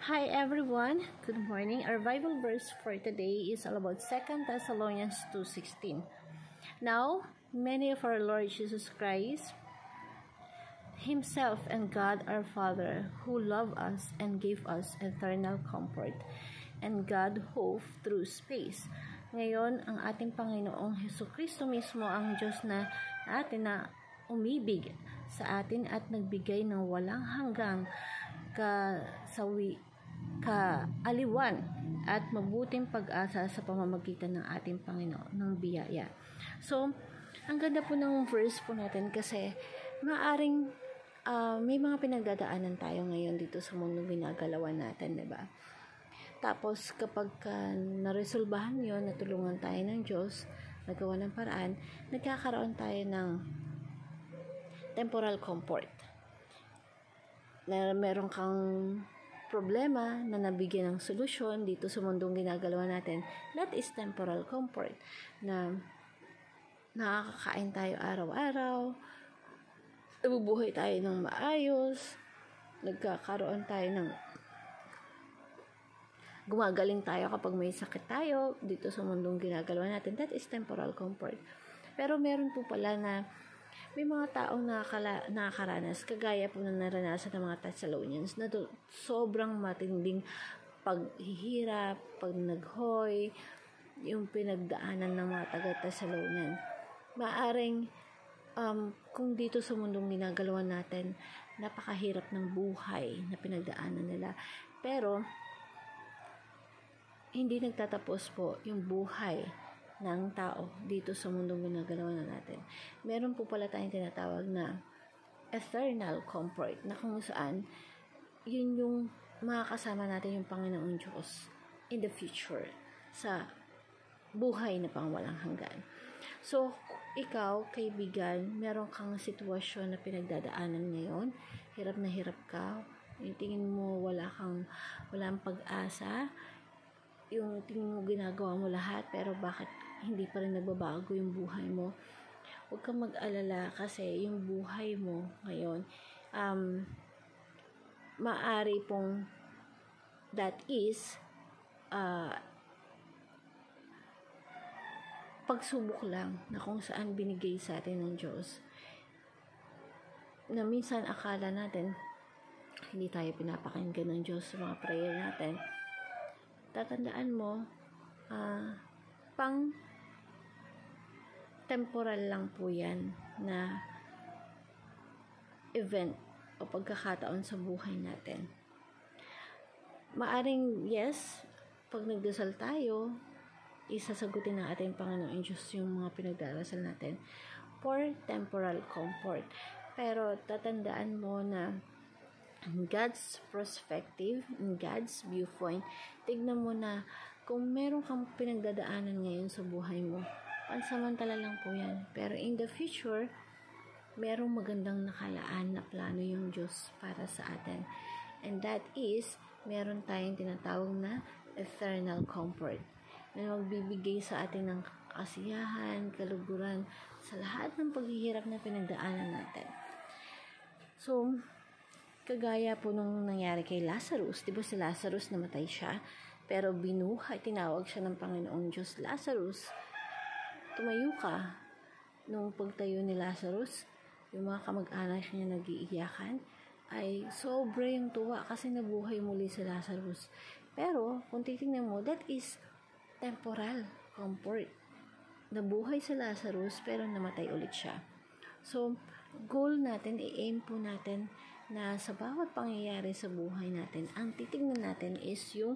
Hi everyone, good morning. Our Bible verse for today is all about 2 Thessalonians 2:16. Now, many of our Lord Jesus Christ Himself and God our Father, who love us and gave us eternal comfort, and God hope through space. Ngayon, ang ating Panginoong Hesukristo mismo ang Diyos na atin na umibig sa atin at nagbigay ng walang hanggang kaaliwan at mabuting pag-asa sa pamamagitan ng ating Panginoon ng biyaya. So, ang ganda po ng verse po natin kasi maaring may mga pinagdadaanan tayo ngayon dito sa mundong ginagalawan natin, diba? Tapos, kapag naresolbahan yun, natulungan tayo ng Diyos, nagawa ng paraan, nagkakaroon tayo ng temporal comfort. Na meron kang problema na nabigyan ng solusyon dito sa mundong ginagalawan natin, that is temporal comfort. Na nakakakain tayo araw-araw, nabubuhay tayo ng maayos, nagkakaroon tayo ng gumagaling tayo kapag may sakit tayo dito sa mundong ginagalawan natin, that is temporal comfort. Pero meron po pala na may mga taong nakakaranas, kagaya po na naranasan ng mga Thessalonians, na sobrang matinding paghihirap, pagnaghoy, yung pinagdaanan ng mga taga-Thessalonian. Maaring kung dito sa mundong ginagalawan natin, napakahirap ng buhay na pinagdaanan nila. Pero, hindi nagtatapos po yung buhay ng tao dito sa mundong ginagalawan natin. Meron po pala tayong tinatawag na eternal comfort, na kung saan, yun yung makakasama natin yung Panginoong Diyos in the future, sa buhay na pang walang hanggan. So, ikaw, kaibigan, meron kang sitwasyon na pinagdadaanan ngayon, hirap na hirap ka, yung tingin mo walang pag-asa, yung tingin mo ginagawa mo lahat, pero bakit hindi pa rin nagbabago yung buhay mo? Huwag kang mag-alala kasi yung buhay mo ngayon, maaari pong that is pagsubok lang na kung saan binigay sa atin ng Diyos, na minsan akala natin hindi tayo pinapakinggan ng Diyos sa mga prayer natin. Tatandaan mo, pang temporal lang po yan na event o pagkakataon sa buhay natin. Maaring yes, pag nagdasal tayo, isasagutin ng ating Panginoon Diyos yung mga pinagdarasal natin for temporal comfort. Pero tatandaan mo na in God's perspective, in God's viewpoint, tignan mo na kung meron kang pinagdadaanan ngayon sa buhay mo, pansamantala lang po yan. Pero in the future, merong magandang nakalaan na plano yung Diyos para sa atin. And that is, meron tayong tinatawag na eternal comfort, na magbibigay sa atin ng kasiyahan, kaluguran, sa lahat ng paghihirap na pinagdaanan natin. So, kagaya po nung nangyari kay Lazarus, di ba si Lazarus namatay siya, pero binuhay, tinawag siya ng Panginoong Diyos, Lazarus, tumayo ka. Nung pagtayo ni Lazarus, yung mga kamag-anak niya nag-iiyakan, ay sobra yung tuwa kasi nabuhay muli si Lazarus. Pero, kung titingnan mo, that is temporal comfort. Nabuhay si Lazarus, pero namatay ulit siya. So, goal natin, i-aim po natin na sa bawat pangyayari sa buhay natin, ang titignan natin is yung